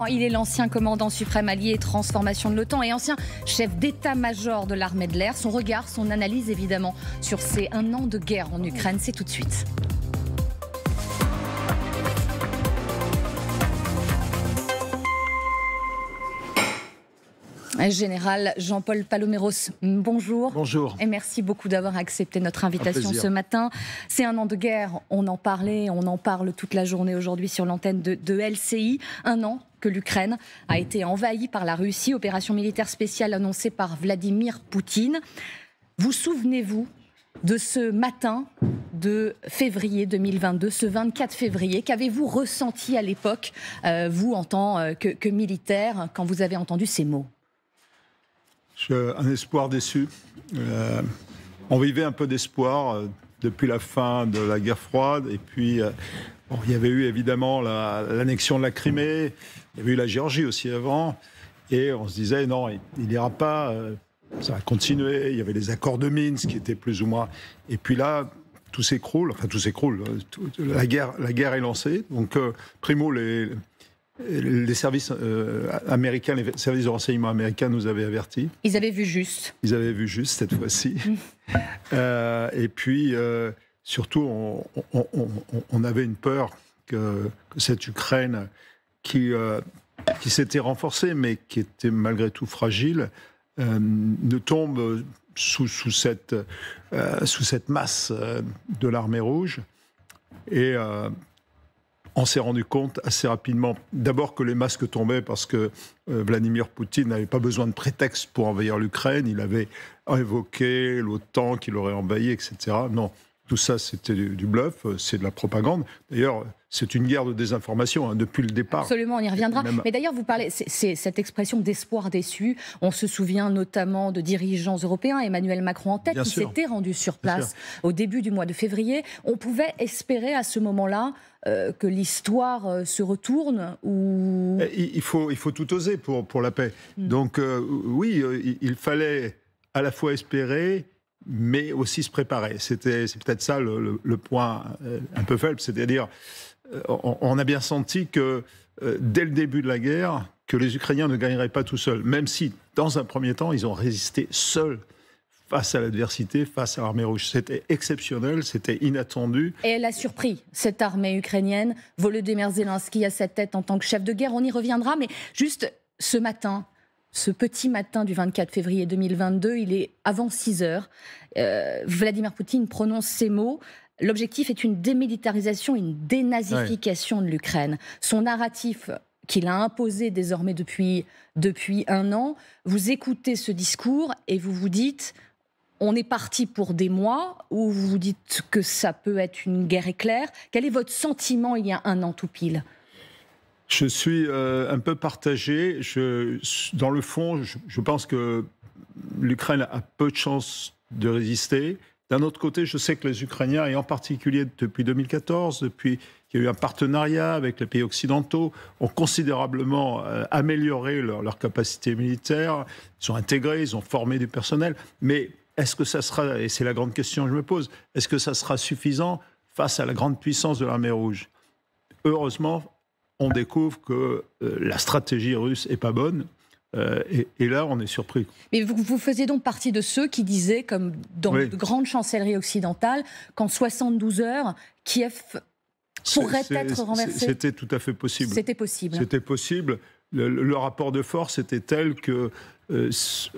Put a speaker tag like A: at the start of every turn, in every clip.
A: Il est l'ancien commandant suprême allié et transformation de l'OTAN et ancien chef d'état-major de l'armée de l'air. Son regard, son analyse évidemment sur ces 1 an de guerre en Ukraine, c'est tout de suite. Général Jean-Paul Paloméros, bonjour.
B: Bonjour.
A: Et merci beaucoup d'avoir accepté notre invitation ce matin. C'est 1 an de guerre, on en parlait, on en parle toute la journée aujourd'hui sur l'antenne de LCI. 1 an que l'Ukraine a été envahie par la Russie, opération militaire spéciale annoncée par Vladimir Poutine. Vous souvenez-vous de ce matin de février 2022, ce 24 février, qu'avez-vous ressenti à l'époque, vous en tant que militaire, quand vous avez entendu ces mots ?
B: Un espoir déçu. On vivait un peu d'espoir depuis la fin de la guerre froide. Et puis, il y avait eu évidemment l'annexion de la Crimée. Il y avait eu la Géorgie aussi avant. Et on se disait, non, il n'ira pas. Ça va continuer. Il y avait les accords de Minsk qui étaient plus ou moins. Et puis là, tout s'écroule. Enfin, tout s'écroule. La guerre est lancée. Donc, primo, les services américains, les services de renseignement américains nous avaient avertis.
A: Ils avaient vu juste.
B: Ils avaient vu juste cette fois-ci. Et puis, surtout, on avait une peur que cette Ukraine qui s'était renforcée, mais qui était malgré tout fragile, ne tombe sous cette masse de l'armée rouge. Et on s'est rendu compte assez rapidement, d'abord que les masques tombaient parce que Vladimir Poutine n'avait pas besoin de prétexte pour envahir l'Ukraine. Il avait évoqué l'OTAN qui l'aurait envahi, etc. Non, tout ça c'était du bluff, c'est de la propagande. D'ailleurs, c'est une guerre de désinformation depuis le départ.
A: Absolument, on y reviendra. Mais d'ailleurs, vous parlez, c'est cette expression d'espoir déçu. On se souvient notamment de dirigeants européens, Emmanuel Macron en tête, qui s'était rendu sur place au début du mois de février. On pouvait espérer à ce moment-là que l'histoire se retourne ou...
B: Il faut tout oser pour la paix. Donc oui, il fallait à la fois espérer, mais aussi se préparer. C'est peut-être ça le point un peu faible, c'est-à-dire on a bien senti que dès le début de la guerre, que les Ukrainiens ne gagneraient pas tout seuls, même si dans un premier temps, ils ont résisté seuls face à l'adversité, face à l'armée rouge. C'était exceptionnel, c'était inattendu.
A: Et elle a surpris, cette armée ukrainienne. Volodymyr Zelensky à sa tête en tant que chef de guerre, on y reviendra, mais juste ce matin, ce petit matin du 24 février 2022, il est avant 6 heures. Vladimir Poutine prononce ces mots. L'objectif est une démilitarisation, une dénazification de l'Ukraine. Son narratif qu'il a imposé désormais depuis 1 an, vous écoutez ce discours et vous vous dites... On est parti pour des mois, ou vous vous dites que ça peut être une guerre éclair. Quel est votre sentiment il y a 1 an tout pile ?
B: Je suis un peu partagé. Dans le fond, je pense que l'Ukraine a peu de chances de résister. D'un autre côté, je sais que les Ukrainiens, et en particulier depuis 2014, depuis qu'il y a eu un partenariat avec les pays occidentaux, ont considérablement amélioré leur capacité militaire. Ils sont intégrés, ils ont formé du personnel. Mais est-ce que ça sera, et c'est la grande question que je me pose, est-ce que ça sera suffisant face à la grande puissance de l'armée rouge ? Heureusement, on découvre que la stratégie russe n'est pas bonne. Et là, on est surpris.
A: Mais vous faisiez donc partie de ceux qui disaient, comme dans de grandes chancelleries occidentales, qu'en 72 heures, Kiev pourrait être renversé.
B: C'était tout à fait possible.
A: C'était possible.
B: C'était possible. Le rapport de force était tel que,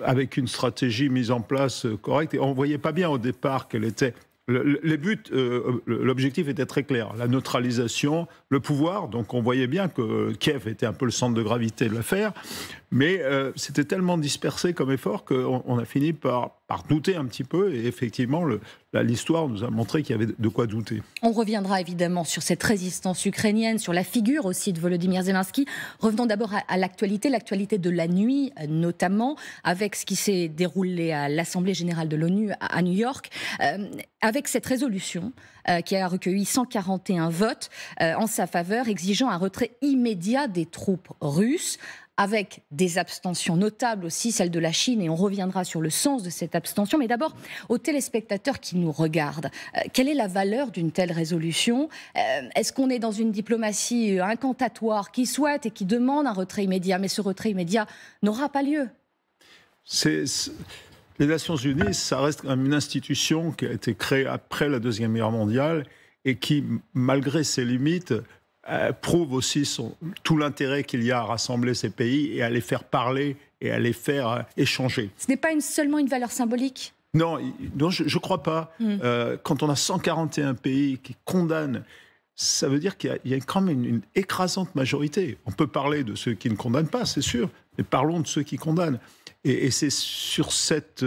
B: avec une stratégie mise en place correcte, et on ne voyait pas bien au départ quelle était... Les buts, l'objectif était très clair, la neutralisation, le pouvoir, donc on voyait bien que Kiev était un peu le centre de gravité de l'affaire, mais c'était tellement dispersé comme effort qu'on a fini par douter un petit peu, et effectivement l'histoire nous a montré qu'il y avait de quoi douter.
A: On reviendra évidemment sur cette résistance ukrainienne, sur la figure aussi de Volodymyr Zelensky. Revenons d'abord à l'actualité de la nuit notamment, avec ce qui s'est déroulé à l'Assemblée générale de l'ONU à New York, avec cette résolution qui a recueilli 141 votes en sa faveur, exigeant un retrait immédiat des troupes russes. avec des abstentions notables aussi, celle de la Chine, et on reviendra sur le sens de cette abstention. Mais d'abord, aux téléspectateurs qui nous regardent, quelle est la valeur d'une telle résolution ? Est-ce qu'on est dans une diplomatie incantatoire qui souhaite et qui demande un retrait immédiat, mais ce retrait immédiat n'aura pas lieu ?
B: Les Nations Unies, ça reste une institution qui a été créée après la Deuxième Guerre mondiale et qui, malgré ses limites, prouve aussi tout l'intérêt qu'il y a à rassembler ces pays et à les faire parler et à les faire échanger.
A: Ce n'est pas seulement une valeur symbolique ?
B: Non, je ne crois pas. Quand on a 141 pays qui condamnent, ça veut dire qu'il y a quand même une écrasante majorité. On peut parler de ceux qui ne condamnent pas, c'est sûr, mais parlons de ceux qui condamnent. Et c'est sur cette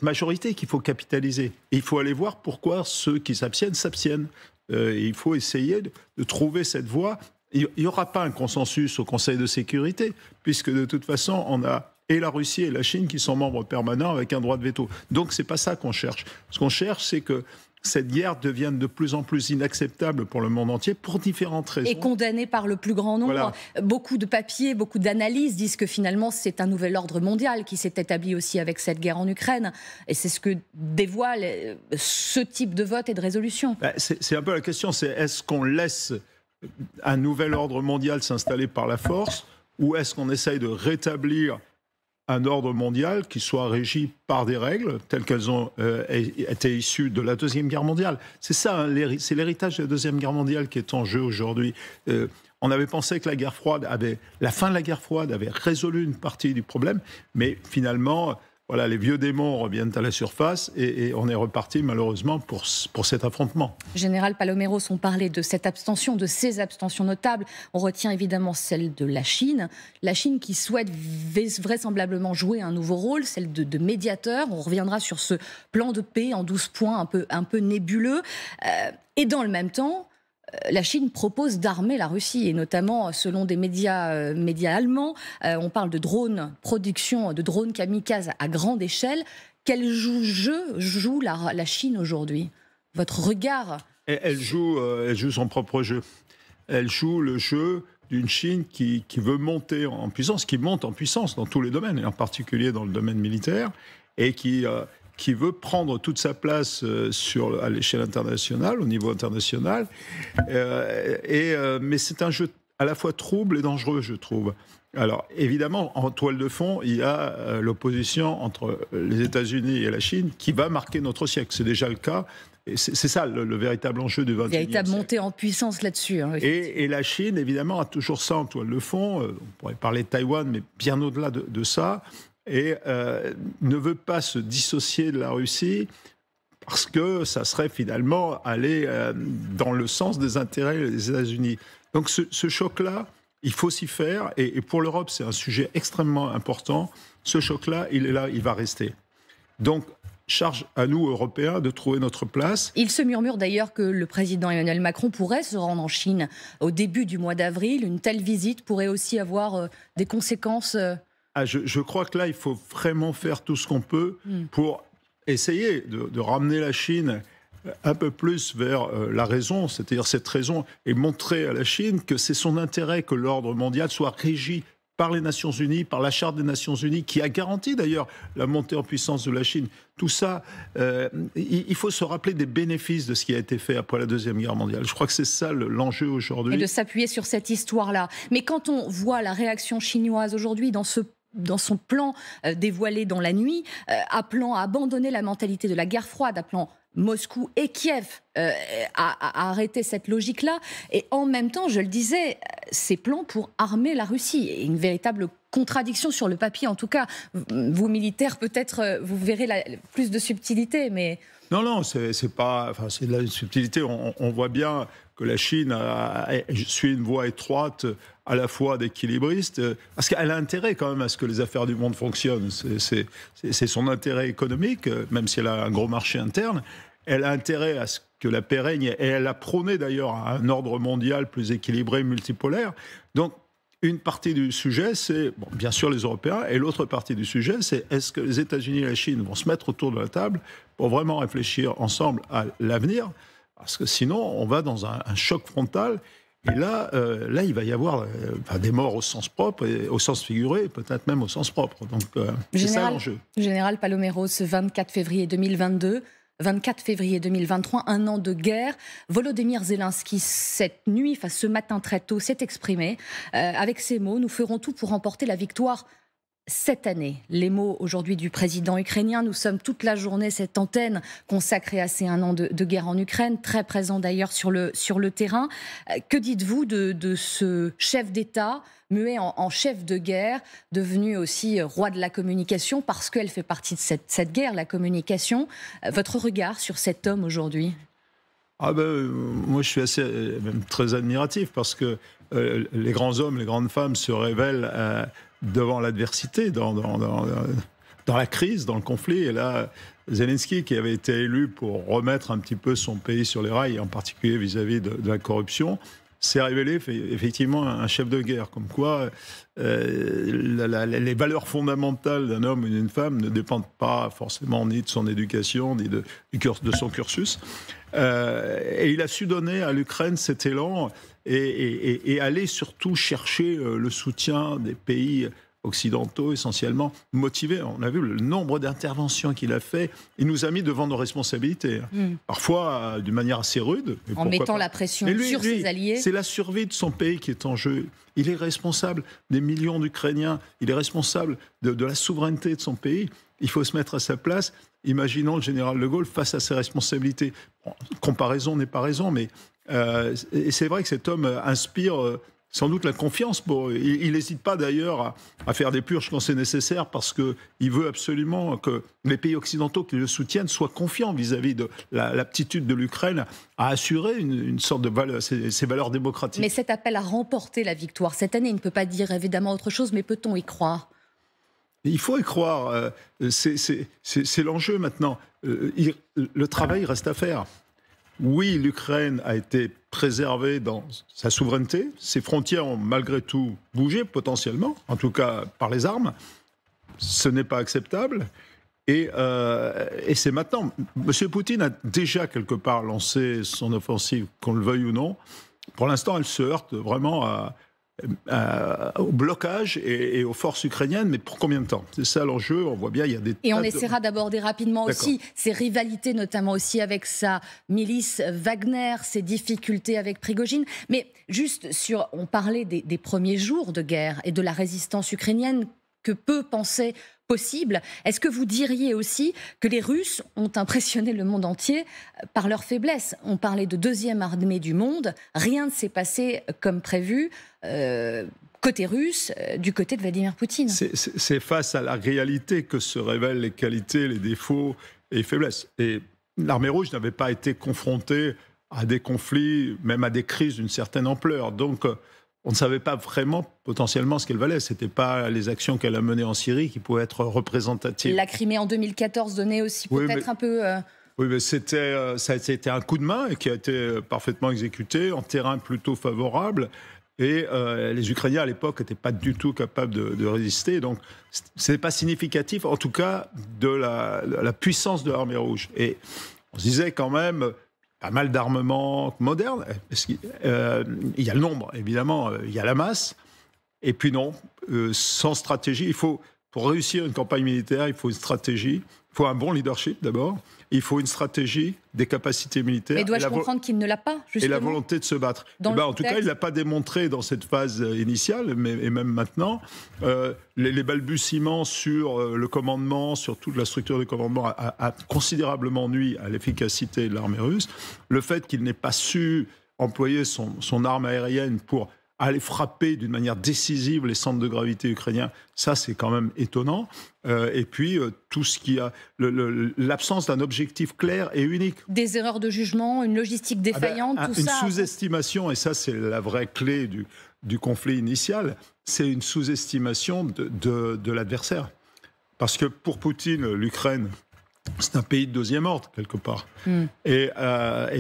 B: majorité qu'il faut capitaliser. Et il faut aller voir pourquoi ceux qui s'abstiennent. Il faut essayer de trouver cette voie. Il n'y aura pas un consensus au Conseil de sécurité, puisque de toute façon, on a et la Russie et la Chine qui sont membres permanents avec un droit de veto. Donc, ce n'est pas ça qu'on cherche. Ce qu'on cherche, c'est que cette guerre devienne de plus en plus inacceptable pour le monde entier, pour différentes raisons.
A: Et condamnée par le plus grand nombre. Voilà. Beaucoup de papiers, beaucoup d'analyses disent que finalement, c'est un nouvel ordre mondial qui s'est établi aussi avec cette guerre en Ukraine. Et c'est ce que dévoile ce type de vote et de résolution.
B: C'est un peu la question, c'est est-ce qu'on laisse un nouvel ordre mondial s'installer par la force, ou est-ce qu'on essaye de rétablir un ordre mondial qui soit régi par des règles telles qu'elles ont été issues de la Deuxième Guerre mondiale. C'est ça, hein, c'est l'héritage de la Deuxième Guerre mondiale qui est en jeu aujourd'hui. On avait pensé que la fin de la guerre froide avait résolu une partie du problème, mais finalement, voilà, les vieux démons reviennent à la surface et on est reparti malheureusement pour cet affrontement.
A: Général Paloméros, on parlait de cette abstention, de ces abstentions notables. On retient évidemment celle de la Chine. La Chine qui souhaite vraisemblablement jouer un nouveau rôle, celle de médiateur. On reviendra sur ce plan de paix en 12 points un peu nébuleux. Et dans le même temps, la Chine propose d'armer la Russie, et notamment, selon des médias allemands, on parle de drones, production de drones kamikazes à grande échelle. Quel jeu joue la Chine aujourd'hui ? Votre regard ?
B: Elle joue son propre jeu. Elle joue le jeu d'une Chine qui veut monter en puissance, qui monte en puissance dans tous les domaines, et en particulier dans le domaine militaire, et qui veut prendre toute sa place à l'échelle internationale, au niveau international. Mais c'est un jeu à la fois trouble et dangereux, je trouve. Alors, évidemment, en toile de fond, il y a l'opposition entre les États-Unis et la Chine qui va marquer notre siècle. C'est déjà le cas. Et c'est ça le véritable enjeu du XXIe siècle.
A: Véritable montée en puissance là-dessus. Hein,
B: et la Chine, évidemment, a toujours ça en toile de fond. On pourrait parler de Taïwan, mais bien au-delà de ça. Et ne veut pas se dissocier de la Russie parce que ça serait finalement aller dans le sens des intérêts des États-Unis. Donc ce choc-là, il faut s'y faire. Et pour l'Europe, c'est un sujet extrêmement important. Ce choc-là, il est là, il va rester. Donc, charge à nous, Européens, de trouver notre place.
A: Il se murmure d'ailleurs que le président Emmanuel Macron pourrait se rendre en Chine au début du mois d'avril. Une telle visite pourrait aussi avoir des conséquences...
B: Je crois que là, il faut vraiment faire tout ce qu'on peut pour essayer de ramener la Chine un peu plus vers la raison, c'est-à-dire cette raison, et montrer à la Chine que c'est son intérêt que l'ordre mondial soit régi par les Nations Unies, par la Charte des Nations Unies, qui a garanti d'ailleurs la montée en puissance de la Chine. Tout ça, il faut se rappeler des bénéfices de ce qui a été fait après la Deuxième Guerre mondiale. Je crois que c'est ça l'enjeu aujourd'hui.
A: Et de s'appuyer sur cette histoire-là. Mais quand on voit la réaction chinoise aujourd'hui dans son plan dévoilé dans la nuit, appelant à abandonner la mentalité de la guerre froide, appelant Moscou et Kiev à arrêter cette logique-là. Et en même temps, je le disais, ces plans pour armer la Russie. Et une véritable contradiction sur le papier, en tout cas. Vous, militaires, peut-être, vous verrez plus de subtilité, mais...
B: Non, c'est de la subtilité. On voit bien que la Chine suit une voie étroite, à la fois d'équilibriste, parce qu'elle a intérêt quand même à ce que les affaires du monde fonctionnent. C'est son intérêt économique, même si elle a un gros marché interne. Elle a intérêt à ce que la paix règne, et elle a prôné d'ailleurs un ordre mondial plus équilibré, multipolaire. Donc, une partie du sujet, c'est, bien sûr, les Européens, et l'autre partie du sujet, c'est est-ce que les États-Unis et la Chine vont se mettre autour de la table pour vraiment réfléchir ensemble à l'avenir, parce que sinon, on va dans un choc frontal. Et là, il va y avoir des morts au sens propre, et au sens figuré, peut-être même au sens propre. Donc, c'est ça l'enjeu.
A: Général Palomero, ce 24 février 2022, 24 février 2023, un an de guerre. Volodymyr Zelensky, cette nuit, ce matin très tôt, s'est exprimé avec ces mots: nous ferons tout pour remporter la victoire cette année. Les mots aujourd'hui du président ukrainien. Nous sommes toute la journée, cette antenne consacrée à ces un an de guerre en Ukraine, très présent d'ailleurs sur le terrain. Que dites-vous de ce chef d'État muet en chef de guerre, devenu aussi roi de la communication, parce qu'elle fait partie de cette guerre, la communication. Votre regard sur cet homme aujourd'hui?
B: Moi, je suis même très admiratif, parce que les grands hommes, les grandes femmes se révèlent devant l'adversité, dans la crise, dans le conflit. Et là, Zelensky, qui avait été élu pour remettre un petit peu son pays sur les rails, en particulier vis-à-vis de la corruption, s'est révélé effectivement un chef de guerre. Comme quoi, les valeurs fondamentales d'un homme ou d'une femme ne dépendent pas forcément ni de son éducation, ni de son cursus. Et il a su donner à l'Ukraine cet élan et aller surtout chercher le soutien des pays occidentaux, essentiellement motivés. On a vu le nombre d'interventions qu'il a fait. Il nous a mis devant nos responsabilités. Parfois d'une manière assez rude.
A: En mettant la pression sur ses alliés.
B: C'est la survie de son pays qui est en jeu. Il est responsable des millions d'Ukrainiens. Il est responsable de la souveraineté de son pays. Il faut se mettre à sa place. Imaginons le général de Gaulle face à ses responsabilités. Comparaison n'est pas raison, mais et c'est vrai que cet homme inspire sans doute la confiance. Il n'hésite pas d'ailleurs à faire des purges quand c'est nécessaire, parce qu'il veut absolument que les pays occidentaux qui le soutiennent soient confiants vis-à-vis de l'aptitude de l'Ukraine à assurer une sorte de valeur, ses valeurs démocratiques.
A: Mais cet appel à remporter la victoire cette année, il ne peut pas dire évidemment autre chose, mais peut-on y croire?
B: Il faut y croire. C'est l'enjeu maintenant. Le travail reste à faire. Oui, l'Ukraine a été préservée dans sa souveraineté. Ses frontières ont malgré tout bougé, potentiellement, en tout cas par les armes. Ce n'est pas acceptable. Et c'est maintenant. M. Poutine a déjà quelque part lancé son offensive, qu'on le veuille ou non. Pour l'instant, elle se heurte vraiment au blocage et aux forces ukrainiennes, mais pour combien de temps? C'est ça l'enjeu. On voit bien, il y a des...
A: Et on essaiera d'aborder rapidement aussi ces rivalités, notamment aussi avec sa milice Wagner, ses difficultés avec Prigojine. Mais juste on parlait des premiers jours de guerre et de la résistance ukrainienne que peu pensaient possible. Est-ce que vous diriez aussi que les Russes ont impressionné le monde entier par leur faiblesse? On parlait de deuxième armée du monde. Rien ne s'est passé comme prévu côté russe, du côté de Vladimir Poutine.
B: C'est face à la réalité que se révèlent les qualités, les défauts et les faiblesses. Et l'armée rouge n'avait pas été confrontée à des conflits, même à des crises d'une certaine ampleur. Donc, on ne savait pas vraiment potentiellement ce qu'elle valait. Ce n'était pas les actions qu'elle a menées en Syrie qui pouvaient être représentatives.
A: La Crimée en 2014 donnait aussi peut-être un peu...
B: Oui, mais ça a été un coup de main et qui a été parfaitement exécuté, en terrain plutôt favorable. Et les Ukrainiens, à l'époque, n'étaient pas du tout capables de résister. Donc, ce n'est pas significatif, en tout cas, de la puissance de l'armée rouge. Et on se disait quand même... pas mal d'armements modernes. Il y a le nombre, évidemment, il y a la masse. Et puis non, sans stratégie, pour réussir une campagne militaire, il faut une stratégie, il faut un bon leadership d'abord, il faut une stratégie, des capacités militaires.
A: Mais dois-je comprendre qu'il ne l'a pas, justement?
B: Et la volonté de se battre. En tout cas, il ne l'a pas démontré dans cette phase initiale, et même maintenant. Les balbutiements sur le commandement, sur toute la structure de commandement, a considérablement nui à l'efficacité de l'armée russe. Le fait qu'il n'ait pas su employer son arme aérienne pour aller frapper d'une manière décisive les centres de gravité ukrainiens, ça c'est quand même étonnant. Et puis tout ce qui a l'absence d'un objectif clair et unique.
A: Des erreurs de jugement, une logistique défaillante, tout ça.
B: Une sous-estimation, et ça c'est la vraie clé du conflit initial, c'est une sous-estimation de l'adversaire. Parce que pour Poutine, l'Ukraine, c'est un pays de deuxième ordre, quelque part. Et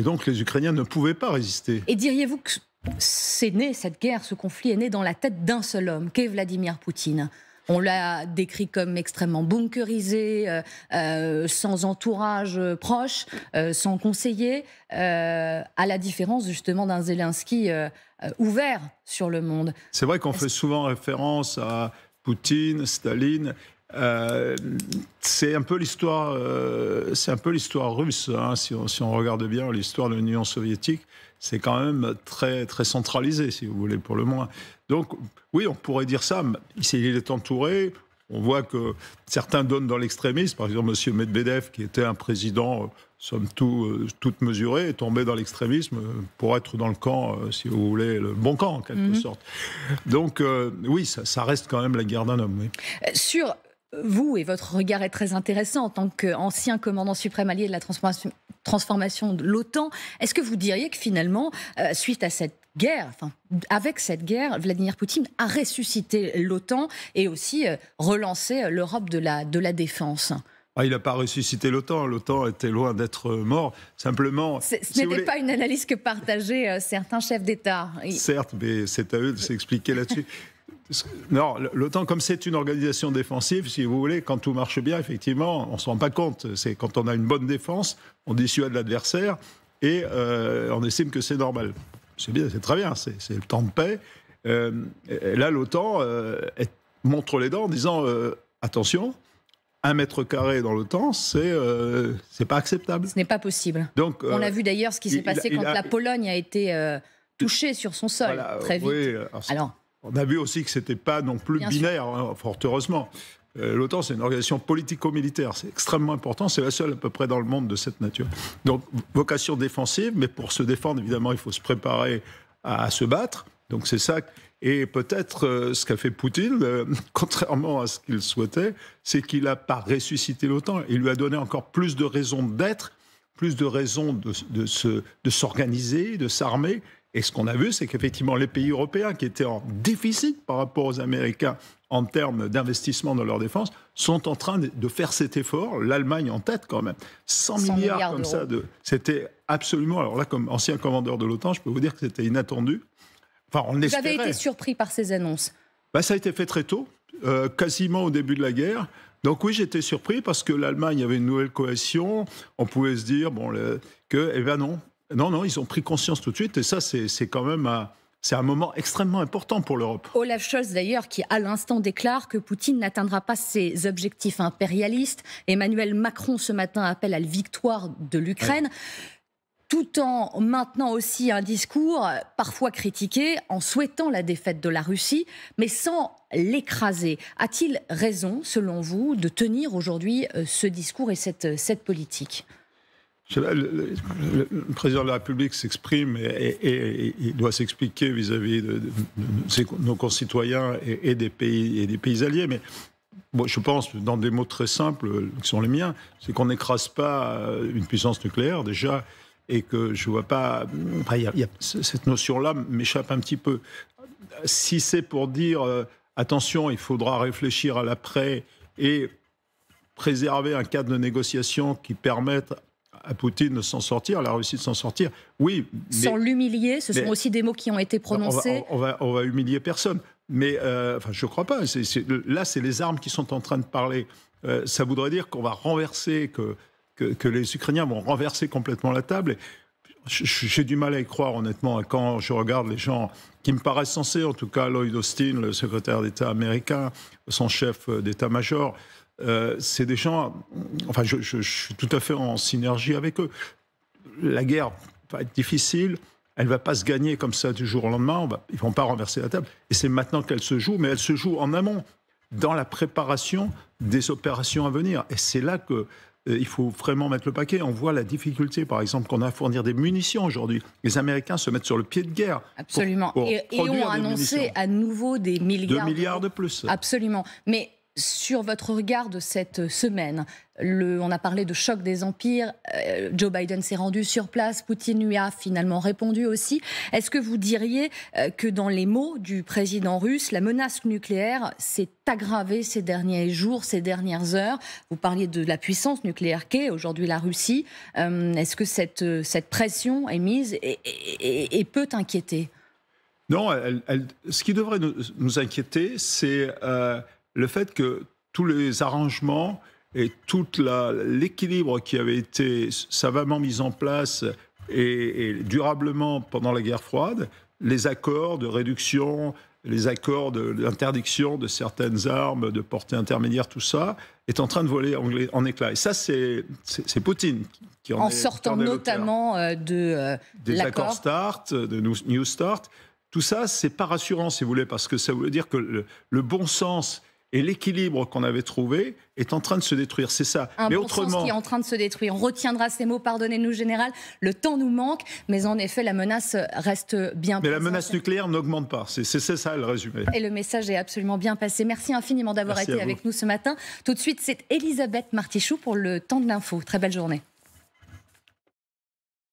B: donc les Ukrainiens ne pouvaient pas résister.
A: Et diriez-vous que c'est né, cette guerre, ce conflit est né dans la tête d'un seul homme, qu'est Vladimir Poutine? On l'a décrit comme extrêmement bunkerisé, sans entourage proche, sans conseiller, à la différence justement d'un Zelensky ouvert sur le monde.
B: C'est vrai qu'on fait souvent référence à Poutine, Staline. C'est un peu l'histoire russe, hein, si on regarde bien l'histoire de l'Union soviétique. C'est quand même très, très centralisé, si vous voulez, pour le moins. Donc, oui, on pourrait dire ça. Il est entouré. On voit que certains donnent dans l'extrémisme. Par exemple, M. Medvedev, qui était un président, somme toute mesuré, est tombé dans l'extrémisme pour être dans le camp, si vous voulez, le bon camp, en quelque sorte. Donc, oui, ça reste quand même la guerre d'un homme. Oui.
A: Sur vous, et votre regard est très intéressant en tant qu'ancien commandant suprême allié de la transformation de l'OTAN, est-ce que vous diriez que finalement, suite à cette guerre, avec cette guerre, Vladimir Poutine a ressuscité l'OTAN et aussi relancé l'Europe de la défense?
B: Il n'a pas ressuscité l'OTAN. L'OTAN était loin d'être mort. Simplement,
A: ce n'était pas une analyse que partageaient certains chefs d'État.
B: Certes, mais c'est à eux de s'expliquer là-dessus. Non, l'OTAN, comme c'est une organisation défensive, si vous voulez, quand tout marche bien, effectivement, on ne se rend pas compte. C'est quand on a une bonne défense, on dissuade l'adversaire et on estime que c'est normal. C'est bien, c'est très bien, c'est le temps de paix. Et là, l'OTAN montre les dents en disant attention, 1 mètre carré dans l'OTAN, c'est pas acceptable. Ce
A: n'est pas possible. Donc, on a vu d'ailleurs ce qui s'est passé quand la Pologne a été touchée sur son sol, voilà, très vite.
B: Oui, alors, on a vu aussi que ce n'était pas non plus binaire, hein, fort heureusement. L'OTAN, c'est une organisation politico-militaire. C'est extrêmement important. C'est la seule à peu près dans le monde de cette nature. Donc, vocation défensive, mais pour se défendre, évidemment, il faut se préparer à se battre. Donc, c'est ça. Et peut-être ce qu'a fait Poutine, contrairement à ce qu'il souhaitait, c'est qu'il n'a pas ressuscité l'OTAN. Il lui a donné encore plus de raisons d'être, plus de raisons de s'organiser, de s'armer. Et ce qu'on a vu, c'est qu'effectivement, les pays européens qui étaient en déficit par rapport aux Américains en termes d'investissement dans leur défense, sont en train de faire cet effort. L'Allemagne en tête quand même. 100 milliards comme ça. C'était absolument... Alors là, comme ancien commandeur de l'OTAN, je peux vous dire que c'était inattendu. Enfin, on l'espérait.
A: Vous avez été surpris par ces annonces?
B: Ça a été fait très tôt, quasiment au début de la guerre. Donc oui, j'étais surpris parce que l'Allemagne avait une nouvelle coalition. On pouvait se dire non, ils ont pris conscience tout de suite. Et ça, c'est quand même c'est un moment extrêmement important pour l'Europe.
A: Olaf Scholz, d'ailleurs, qui à l'instant déclare que Poutine n'atteindra pas ses objectifs impérialistes. Emmanuel Macron, ce matin, appelle à la victoire de l'Ukraine. Ouais. Tout en maintenant aussi un discours parfois critiqué, en souhaitant la défaite de la Russie, mais sans l'écraser. A-t-il raison, selon vous, de tenir aujourd'hui ce discours et cette politique ?
B: Le président de la République s'exprime et il doit s'expliquer vis-à-vis de nos concitoyens et des pays alliés. Mais bon, je pense, dans des mots très simples, qui sont les miens, c'est qu'on n'écrase pas une puissance nucléaire, déjà, et que je ne vois pas... cette notion-là m'échappe un petit peu. Si c'est pour dire, attention, il faudra réfléchir à l'après et préserver un cadre de négociation qui permette à Poutine de s'en sortir, à la Russie de s'en sortir, oui.
A: Sans l'humilier, ce sont aussi des mots qui ont été prononcés.
B: On va humilier personne. Mais je ne crois pas. Là, c'est les armes qui sont en train de parler. Ça voudrait dire qu'on va renverser, que les Ukrainiens vont renverser complètement la table. J'ai du mal à y croire, honnêtement, quand je regarde les gens qui me paraissent sensés, en tout cas Lloyd Austin, le secrétaire d'État américain, son chef d'état-major. C'est des gens... Enfin, je suis tout à fait en synergie avec eux. La guerre va être difficile, elle ne va pas se gagner comme ça du jour au lendemain, ils ne vont pas renverser la table. Et c'est maintenant qu'elle se joue, mais elle se joue en amont, dans la préparation des opérations à venir. Et c'est là qu'il faut vraiment mettre le paquet. On voit la difficulté, par exemple, qu'on a à fournir des munitions aujourd'hui. Les Américains se mettent sur le pied de guerre.
A: Absolument.
B: Pour
A: et ont annoncé à nouveau des milliards.
B: 2 milliards de plus.
A: Absolument. Mais... sur votre regard de cette semaine, on a parlé de choc des empires, Joe Biden s'est rendu sur place, Poutine lui a finalement répondu aussi. Est-ce que vous diriez que dans les mots du président russe, la menace nucléaire s'est aggravée ces derniers jours, ces dernières heures? Vous parliez de la puissance nucléaire qu'est aujourd'hui la Russie. Est-ce que cette pression est mise et peut inquiéter?
B: Non, ce qui devrait nous inquiéter, c'est... le fait que tous les arrangements et tout l'équilibre qui avait été savamment mis en place et durablement pendant la guerre froide, les accords de réduction, les accords d'interdiction de certaines armes de portée intermédiaire, tout ça, est en train de voler en éclats. Et ça, c'est Poutine qui
A: en sortant notamment
B: des accords START, de New START. Tout ça, c'est pas rassurant, si vous voulez, parce que ça veut dire que le bon sens et l'équilibre qu'on avait trouvé est en train de se détruire, c'est ça.
A: Mais bon sens qui est en train de se détruire. On retiendra ces mots, pardonnez-nous, général. Le temps nous manque, mais en effet, la menace reste bien présente.
B: Mais la menace nucléaire n'augmente pas, c'est ça le résumé.
A: Et le message est absolument bien passé. Merci infiniment d'avoir été avec nous ce matin. Tout de suite, c'est Elisabeth Martichoux pour le temps de l'info. Très belle journée.